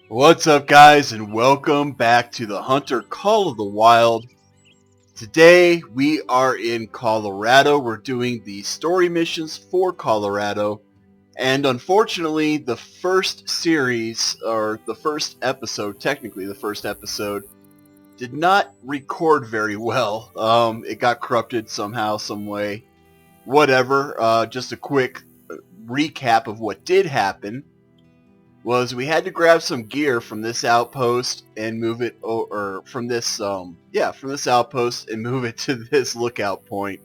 What's up, guys, and welcome back to the Hunter Call of the Wild. Today we are in Colorado. We're doing the story missions for Colorado, and unfortunately the first series, or the first episode, technically the first episode, did not record very well. It got corrupted somehow, some way, whatever. Just a quick recap of what did happen was we had to grab some gear from this outpost and move it, or from this outpost and move it to this lookout point.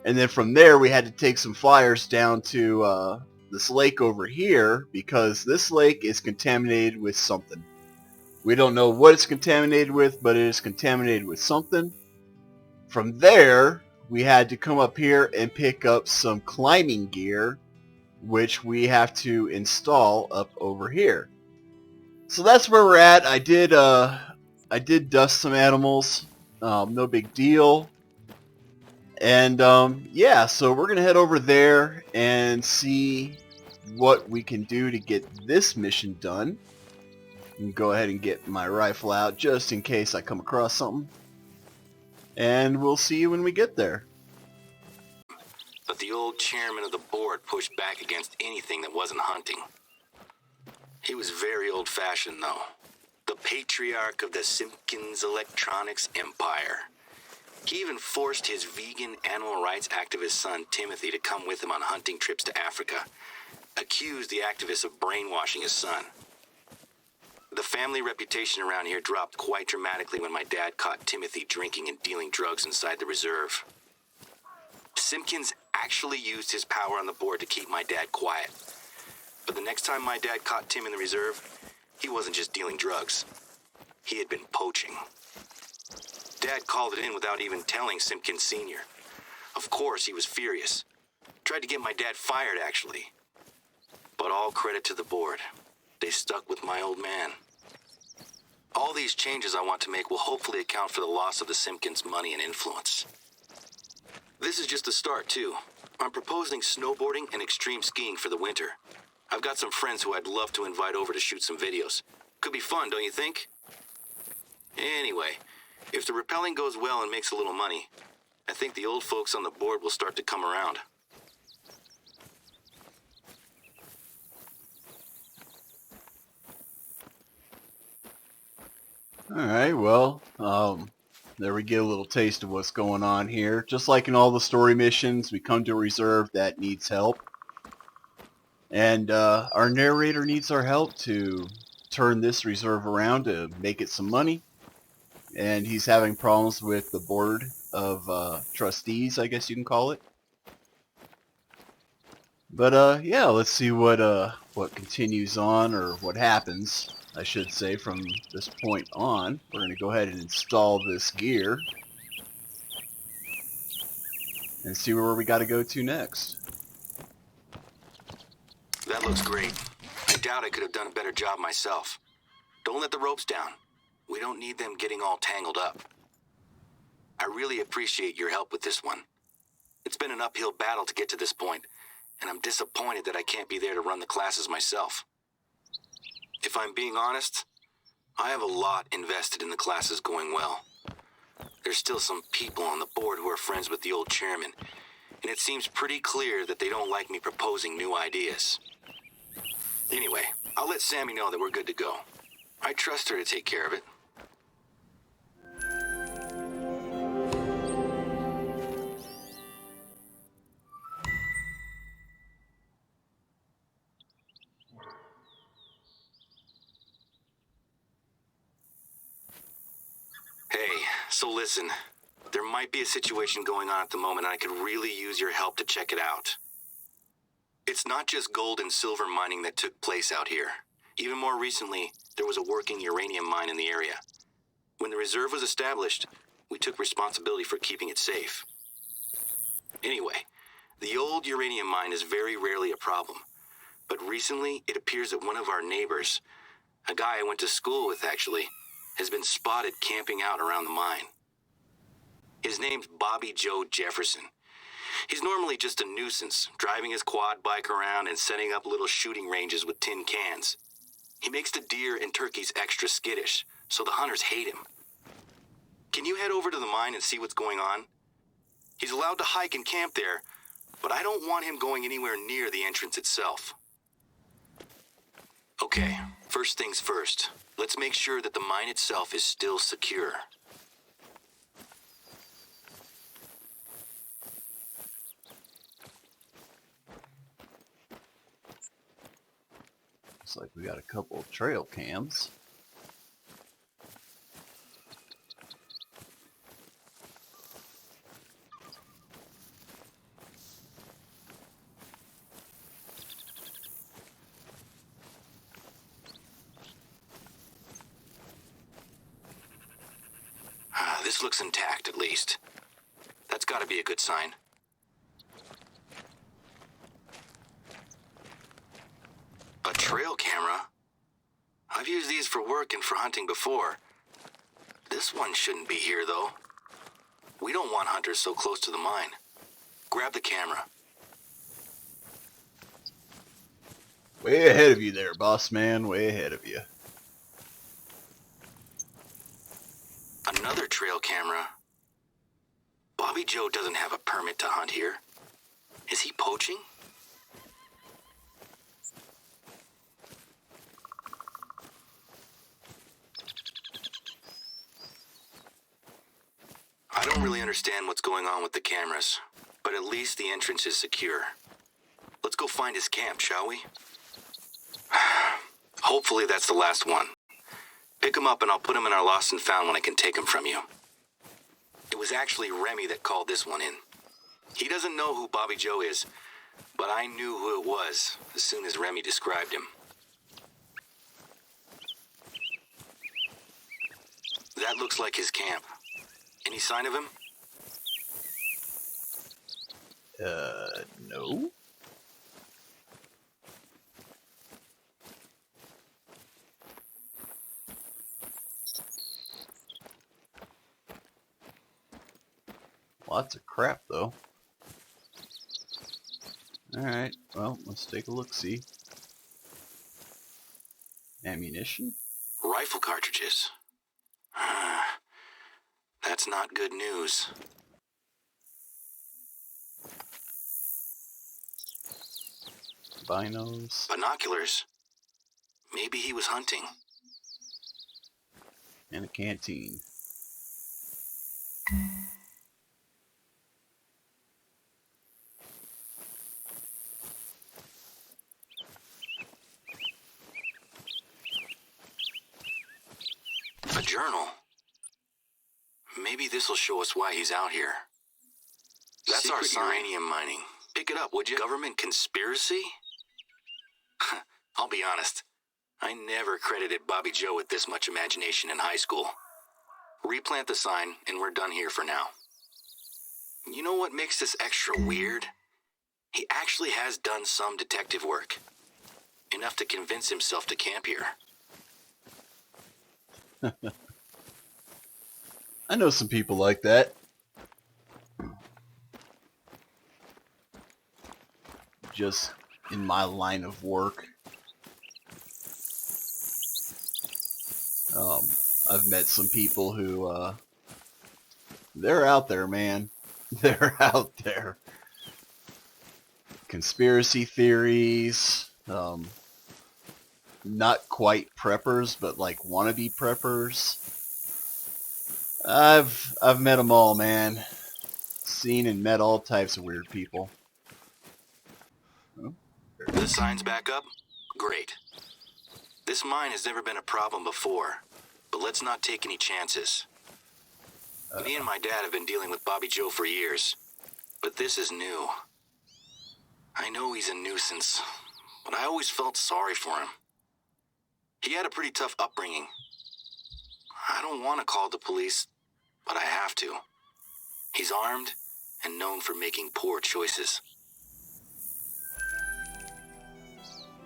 And then from there we had to take some flyers down to this lake over here, because this lake is contaminated with something. We don't know what it's contaminated with, but it is contaminated with something. From there, we had to come up here and pick up some climbing gear, which we have to install up over here. So that's where we're at. I did dust some animals, no big deal. And yeah, so we're gonna head over there and see what we can do to get this mission done. And go ahead and get my rifle out just in case I come across something. And we'll see you when we get there. But the old chairman of the board pushed back against anything that wasn't hunting. He was very old-fashioned, though. The patriarch of the Simpkins Electronics Empire. He even forced his vegan animal rights activist son, Timothy, to come with him on hunting trips to Africa. Accused the activist of brainwashing his son. The family reputation around here dropped quite dramatically when my dad caught Timothy drinking and dealing drugs inside the reserve. Simpkins actually used his power on the board to keep my dad quiet. But the next time my dad caught Tim in the reserve, he wasn't just dealing drugs. He had been poaching. Dad called it in without even telling Simpkins Sr. Of course, he was furious. Tried to get my dad fired, actually. But all credit to the board. They stuck with my old man. All these changes I want to make will hopefully account for the loss of the Simpkins' money and influence. This is just the start, too. I'm proposing snowboarding and extreme skiing for the winter. I've got some friends who I'd love to invite over to shoot some videos. Could be fun, don't you think? Anyway, if the rappelling goes well and makes a little money, I think the old folks on the board will start to come around. Alright, well, there we get a little taste of what's going on here. Just like in all the story missions, we come to a reserve that needs help. And our narrator needs our help to turn this reserve around to make it some money. And he's having problems with the board of trustees, I guess you can call it. But yeah, let's see what continues on, or what happens, I should say, from this point on. We're going to go ahead and install this gear and see where we got to go to next. That looks great. I doubt I could have done a better job myself. Don't let the ropes down. We don't need them getting all tangled up. I really appreciate your help with this one. It's been an uphill battle to get to this point, and I'm disappointed that I can't be there to run the classes myself. If I'm being honest, I have a lot invested in the classes going well. There's still some people on the board who are friends with the old chairman, and it seems pretty clear that they don't like me proposing new ideas. Anyway, I'll let Sammy know that we're good to go. I trust her to take care of it. Hey, so listen. There might be a situation going on at the moment, and I could really use your help to check it out. It's not just gold and silver mining that took place out here. Even more recently, there was a working uranium mine in the area. When the reserve was established, we took responsibility for keeping it safe. Anyway, the old uranium mine is very rarely a problem. But recently, it appears that one of our neighbors, a guy I went to school with actually, has been spotted camping out around the mine. His name's Bobby Joe Jefferson. He's normally just a nuisance, driving his quad bike around and setting up little shooting ranges with tin cans. He makes the deer and turkeys extra skittish, so the hunters hate him. Can you head over to the mine and see what's going on? He's allowed to hike and camp there, but I don't want him going anywhere near the entrance itself. Okay, first things first. Let's make sure that the mine itself is still secure. Looks like we got a couple of trail cams. This looks intact, at least. That's gotta be a good sign. A trail camera? I've used these for work and for hunting before. This one shouldn't be here, though. We don't want hunters so close to the mine. Grab the camera. Way ahead of you there, boss man. Way ahead of you. Another trail camera. Bobby Joe doesn't have a permit to hunt here. Is he poaching? I don't really understand what's going on with the cameras, but at least the entrance is secure. Let's go find his camp, shall we? Hopefully that's the last one. Pick him up and I'll put him in our lost and found when I can take him from you. It was actually Remy that called this one in. He doesn't know who Bobby Joe is, but I knew who it was as soon as Remy described him. That looks like his camp. Any sign of him? No. Lots of crap, though. Alright, well, let's take a look-see. Ammunition? Rifle cartridges. That's not good news. Binos. Binoculars. Maybe he was hunting. And a canteen. A journal. Maybe this'll show us why he's out here. That's our sign. Uranium mining. Pick it up, would you? Government conspiracy? I'll be honest. I never credited Bobby Joe with this much imagination in high school. Replant the sign, and we're done here for now. You know what makes this extra weird? He actually has done some detective work. Enough to convince himself to camp here. I know some people like that. Just in my line of work. I've met some people who, they're out there, man. They're out there. Conspiracy theories, not quite preppers, but like wannabe preppers. I've met them all, man. Seen and met all types of weird people. The sign's back up? Great. This mine has never been a problem before, but let's not take any chances. Me and my dad have been dealing with Bobby Joe for years, but this is new. I know he's a nuisance, but I always felt sorry for him. He had a pretty tough upbringing. I don't want to call the police, but I have to. He's armed and known for making poor choices.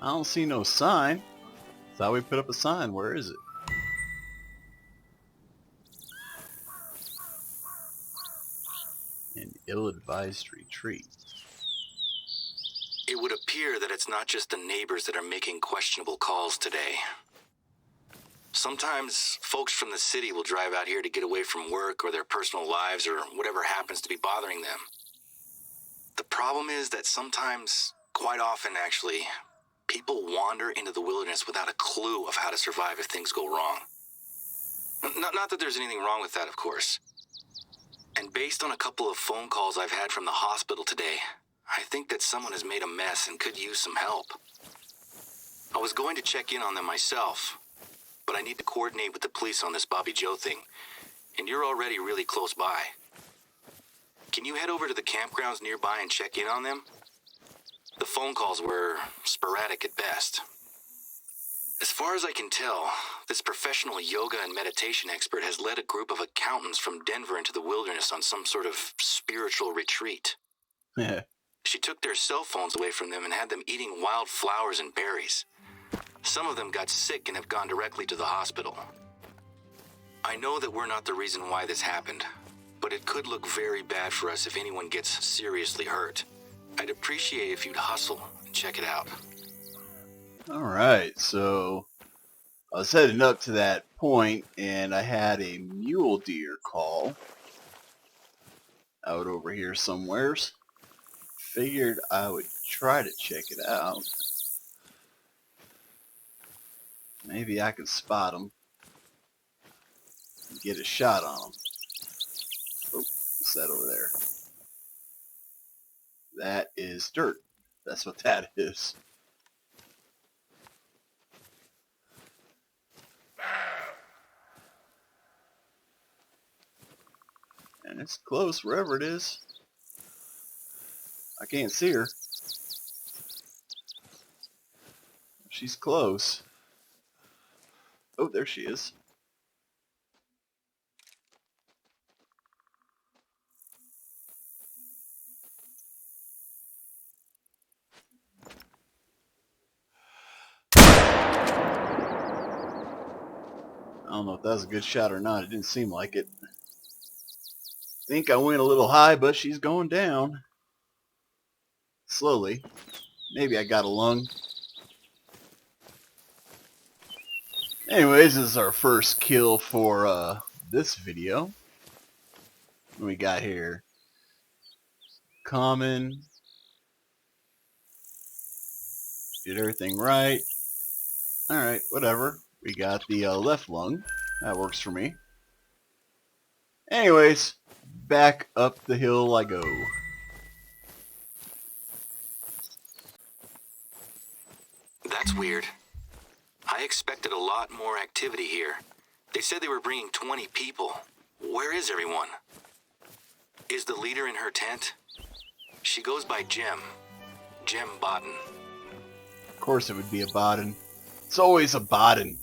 I don't see no sign. Thought we put up a sign. Where is it? An ill-advised retreat. It would appear that it's not just the neighbors that are making questionable calls today. Sometimes folks from the city will drive out here to get away from work or their personal lives or whatever happens to be bothering them. The problem is that sometimes, quite often actually, people wander into the wilderness without a clue of how to survive if things go wrong. Not that there's anything wrong with that, of course. And based on a couple of phone calls I've had from the hospital today, I think that someone has made a mess and could use some help. I was going to check in on them myself, but I need to coordinate with the police on this Bobby Joe thing, and you're already really close by. Can you head over to the campgrounds nearby and check in on them? The phone calls were sporadic at best. As far as I can tell, this professional yoga and meditation expert has led a group of accountants from Denver into the wilderness on some sort of spiritual retreat. She took their cell phones away from them and had them eating wild flowers and berries. Some of them got sick and have gone directly to the hospital. I know that we're not the reason why this happened, but it could look very bad for us if anyone gets seriously hurt. I'd appreciate if you'd hustle and check it out. Alright, so I was heading up to that point and I had a mule deer call out over here somewheres. Figured I would try to check it out. Maybe I can spot him and get a shot on him. Oh, what's that over there? That is dirt. That's what that is. And it's close wherever it is. I can't see her. She's close. Oh, there she is. I don't know if that was a good shot or not. It didn't seem like it. I think I went a little high, but she's going down. Slowly. Maybe I got a lung. Anyways, this is our first kill for this video. What we got here? Common. Did everything right. Alright, whatever. We got the left lung. That works for me. Anyways, back up the hill I go. That's weird. I expected a lot more activity here. They said they were bringing 20 people. Where is everyone? Is the leader in her tent? She goes by Jem. Jem Botten. Of course it would be a Boden. It's always a Boden.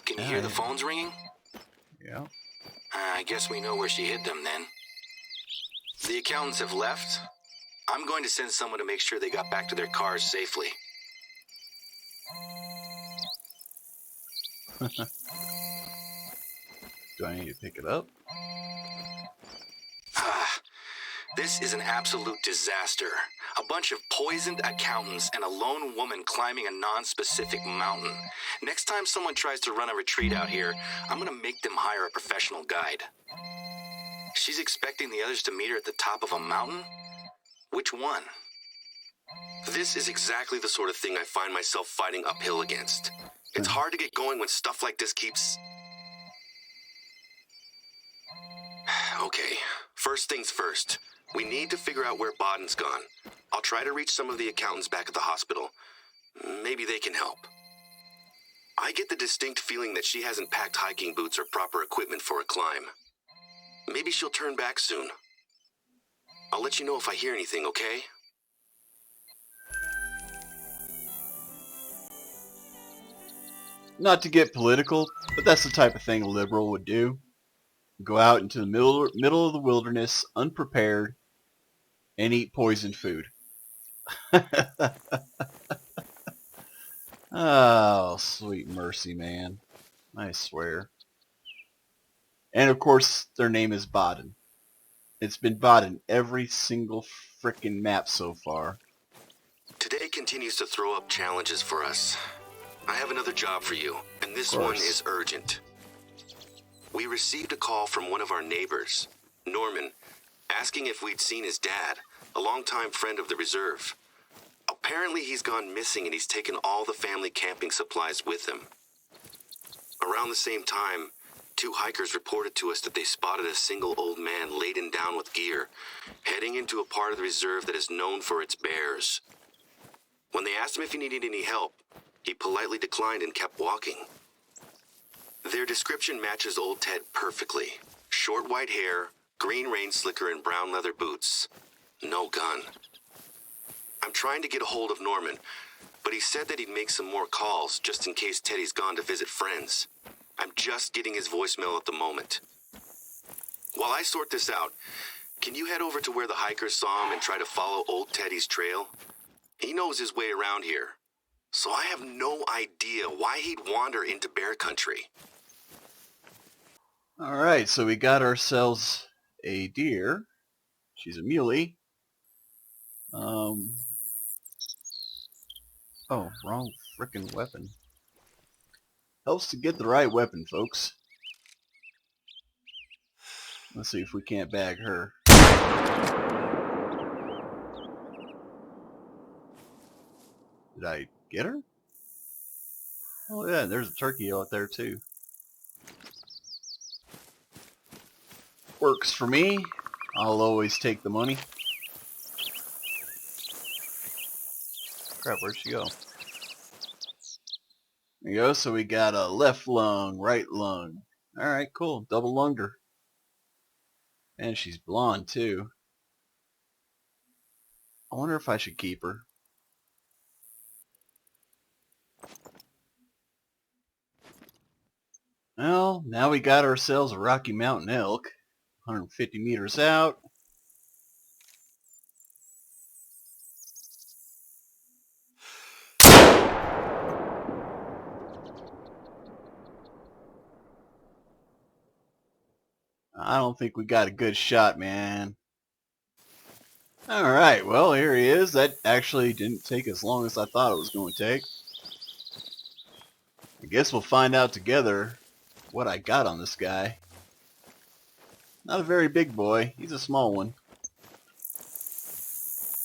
Can you hear the phones ringing? Yeah. I guess we know where she hid them then. The accountants have left. I'm going to send someone to make sure they got back to their cars safely. Do I need to pick it up? This is an absolute disaster. A bunch of poisoned accountants and a lone woman climbing a non-specific mountain. Next time someone tries to run a retreat out here, I'm gonna make them hire a professional guide. She's expecting the others to meet her at the top of a mountain? Which one? This is exactly the sort of thing I find myself fighting uphill against. It's hard to get going when stuff like this keeps... Okay, first things first. We need to figure out where Boden's gone. I'll try to reach some of the accountants back at the hospital. Maybe they can help. I get the distinct feeling that she hasn't packed hiking boots or proper equipment for a climb. Maybe she'll turn back soon. I'll let you know if I hear anything, okay? Not to get political, but that's the type of thing a liberal would do. Go out into the middle of the wilderness, unprepared, and eat poisoned food. Oh, sweet mercy, man. I swear. And of course, their name is Boden. It's been Boden every single frickin' map so far. Today continues to throw up challenges for us. I have another job for you, and this one is urgent. We received a call from one of our neighbors, Norman, asking if we'd seen his dad, a longtime friend of the reserve. Apparently he's gone missing and he's taken all the family camping supplies with him. Around the same time, 2 hikers reported to us that they spotted a single old man laden down with gear, heading into a part of the reserve that is known for its bears. When they asked him if he needed any help, he politely declined and kept walking. Their description matches old Ted perfectly. Short white hair, green rain slicker, and brown leather boots. No gun. I'm trying to get a hold of Norman, but he said that he'd make some more calls just in case Teddy's gone to visit friends. I'm just getting his voicemail at the moment. While I sort this out, can you head over to where the hikers saw him and try to follow old Teddy's trail? He knows his way around here, so I have no idea why he'd wander into bear country. Alright, so we got ourselves a deer. She's a muley. Oh, wrong frickin' weapon. Helps to get the right weapon, folks. Let's see if we can't bag her. Did I get her? Oh yeah, there's a turkey out there too. Works for me. I'll always take the money. Crap, where'd she go? There you go, so we got a left lung, right lung. Alright, cool. Double lunged her. And she's blonde too. I wonder if I should keep her. Well, now we got ourselves a Rocky Mountain elk. 150 meters out. I don't think we got a good shot, man. Alright, well, here he is. That actually didn't take as long as I thought it was going to take. I guess we'll find out together what I got on this guy. Not a very big boy. He's a small one.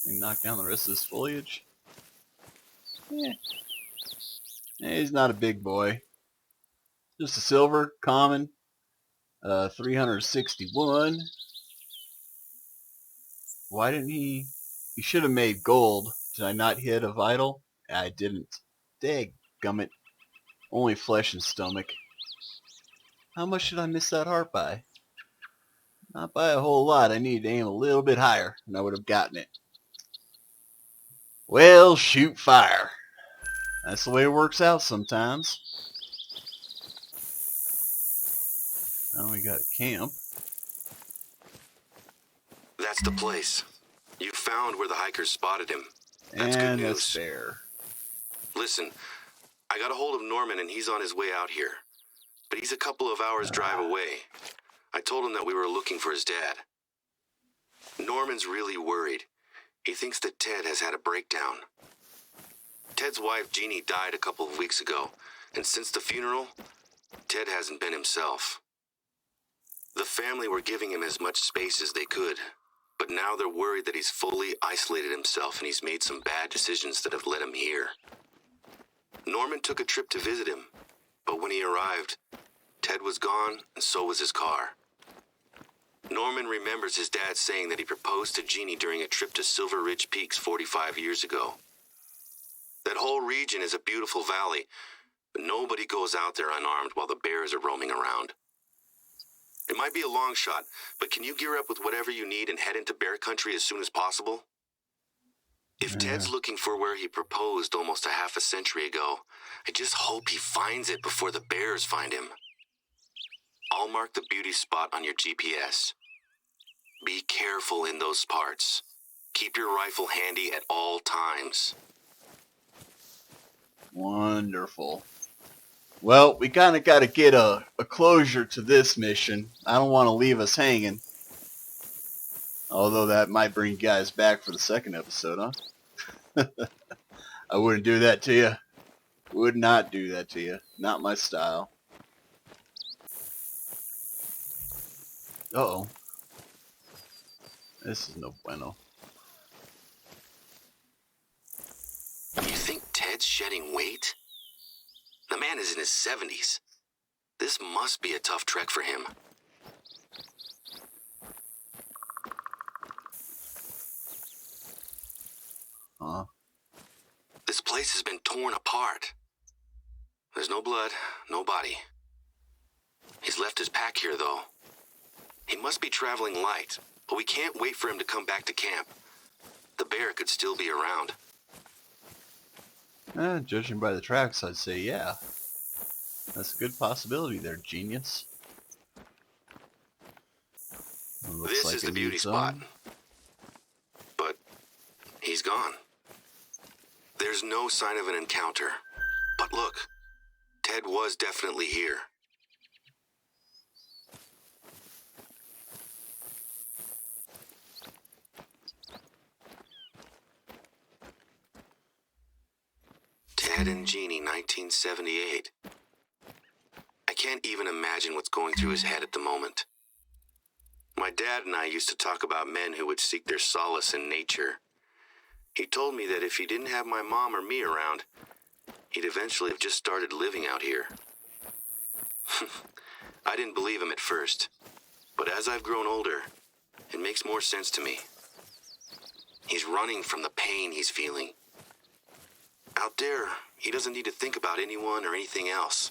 Let me knock down the rest of this foliage. Yeah. He's not a big boy. Just a silver, common. 361. Why didn't he... He should have made gold. Did I not hit a vital? I didn't. Dadgummit. Only flesh and stomach. How much did I miss that heart by? Not by a whole lot. I needed to aim a little bit higher, and I would have gotten it. Well, shoot fire. That's the way it works out sometimes. Now we got a camp. That's the place. You found where the hikers spotted him. That's and good news. That's fair. Listen, I got a hold of Norman and he's on his way out here. But he's a couple of hours drive away. I told him that we were looking for his dad. Norman's really worried. He thinks that Ted has had a breakdown. Ted's wife, Jeannie, died a couple of weeks ago, and since the funeral, Ted hasn't been himself. The family were giving him as much space as they could, but now they're worried that he's fully isolated himself and he's made some bad decisions that have led him here. Norman took a trip to visit him, but when he arrived, Ted was gone and so was his car. Norman remembers his dad saying that he proposed to Jeannie during a trip to Silver Ridge Peaks 45 years ago. That whole region is a beautiful valley, but nobody goes out there unarmed while the bears are roaming around. It might be a long shot, but can you gear up with whatever you need and head into bear country as soon as possible? If Ted's looking for where he proposed almost a half a century ago, I just hope he finds it before the bears find him. I'll mark the beauty spot on your GPS. Be careful in those parts. Keep your rifle handy at all times. Wonderful. Well, we kind of got to get a closure to this mission. I don't want to leave us hanging. Although that might bring you guys back for the second episode, huh? I wouldn't do that to you. Would not do that to you. Not my style. Uh-oh. This is no bueno. You think Ted's shedding weight? The man is in his 70s. This must be a tough trek for him. Huh? This place has been torn apart. There's no blood, no body. He's left his pack here, though. He must be traveling light, but we can't wait for him to come back to camp. The bear could still be around. Judging by the tracks, I'd say yeah. That's a good possibility there, genius. This is the beauty spot. But he's gone. There's no sign of an encounter. But look, Ted was definitely here. Ted and Jeannie, 1978. I can't even imagine what's going through his head at the moment. My dad and I used to talk about men who would seek their solace in nature. He told me that if he didn't have my mom or me around, he'd eventually have just started living out here. I didn't believe him at first, but as I've grown older, it makes more sense to me. He's running from the pain he's feeling. Out there, he doesn't need to think about anyone or anything else.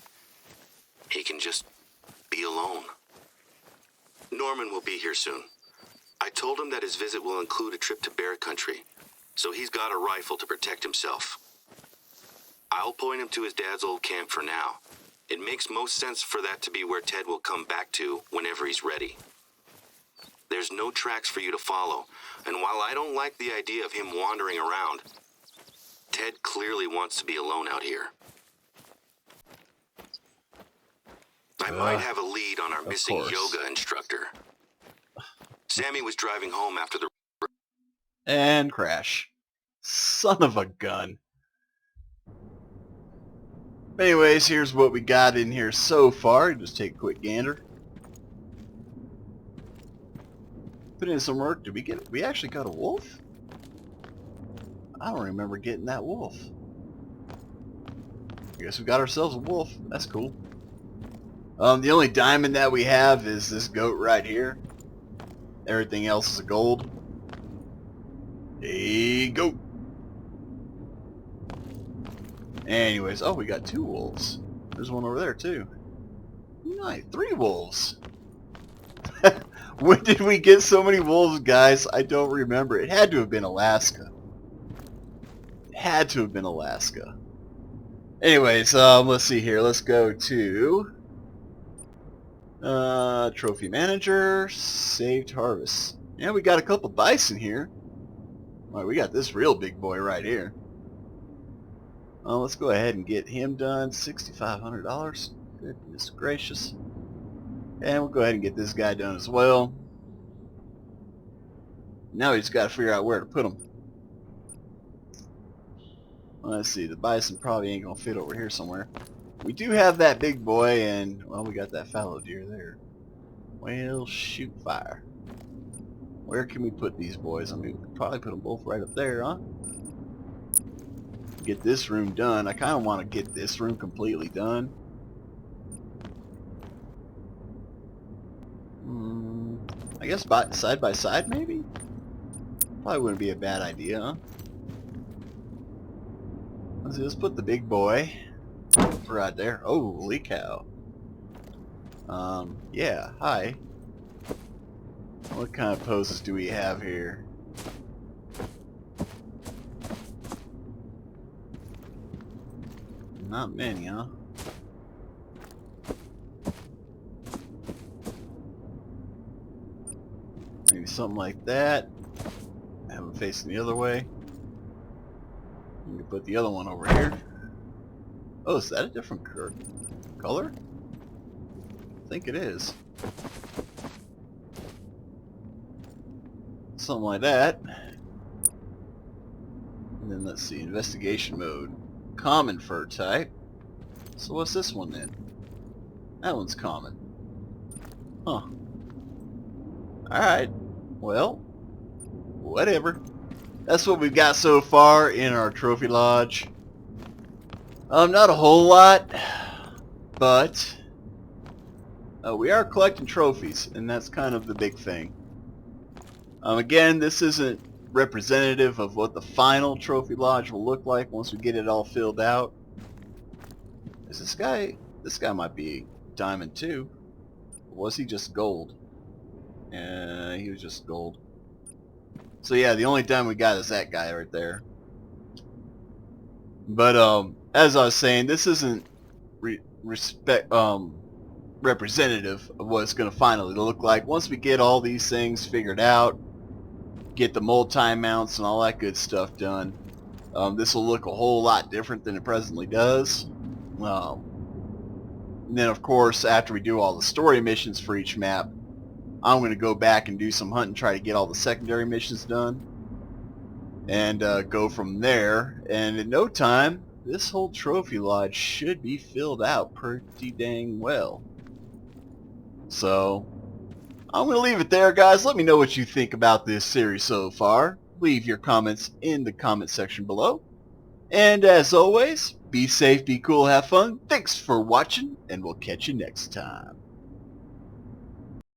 He can just be alone. Norman will be here soon. I told him that his visit will include a trip to bear country, so he's got a rifle to protect himself. I'll point him to his dad's old camp for now. It makes most sense for that to be where Ted will come back to whenever he's ready. There's no tracks for you to follow, and while I don't like the idea of him wandering around, Ted clearly wants to be alone out here. I might have a lead on our missing yoga instructor. Sammy was driving home after the... And crash. Son of a gun. Anyways, here's what we got in here so far. Just take a quick gander. Put in some work. Did we get... We actually got a wolf? I don't remember getting that wolf. I guess we got ourselves a wolf. That's cool. The only diamond that we have is this goat right here. Everything else is a gold. A goat. Anyways, oh, we got 2 wolves. There's one over there too. Nice, 3 wolves. When did we get so many wolves, guys? I don't remember. It had to have been Alaska. It had to have been Alaska. Anyways, let's see here. Let's go to trophy manager, saved harvest. Yeah, we got a couple bison here. All right, we got this real big boy right here. Let's go ahead and get him done. $6,500. Goodness gracious. And we'll go ahead and get this guy done as well. Now we just got to figure out where to put him. Let's see, the bison probably ain't going to fit over here somewhere. We do have that big boy, and, well, we got that fallow deer there. Well, shoot fire. Where can we put these boys? I mean, we could probably put them both right up there, huh? Get this room done. I kind of want to get this room completely done. I guess side by side, maybe? Probably wouldn't be a bad idea, huh? Let's see, let's put the big boy right there. Holy cow. Yeah, hi. What kind of poses do we have here? Not many, huh? Maybe something like that. Have him facing the other way. We can put the other one over here. Oh, is that a different color? I think it is. Something like that. And then let's see, investigation mode. Common fur type. So what's this one then? That one's common. Huh. Alright. Well, whatever. That's what we've got so far in our trophy lodge. Not a whole lot, but we are collecting trophies, and that's kind of the big thing. Again, this isn't representative of what the final trophy lodge will look like once we get it all filled out. Is this guy might be diamond too. Or was he just gold? He was just gold. So yeah, the only diamond we got is that guy right there. But as I was saying, this isn't representative of what it's going to finally look like once we get all these things figured out, get the multi-mounts and all that good stuff done. This will look a whole lot different than it presently does. And then of course, after we do all the story missions for each map, I'm going to go back and do some hunting, try to get all the secondary missions done, and go from there. And in no time, this whole trophy lodge should be filled out pretty dang well. So I'm going to leave it there, guys. Let me know what you think about this series so far. Leave your comments in the comment section below. And as always, be safe, be cool, have fun. Thanks for watching, and we'll catch you next time.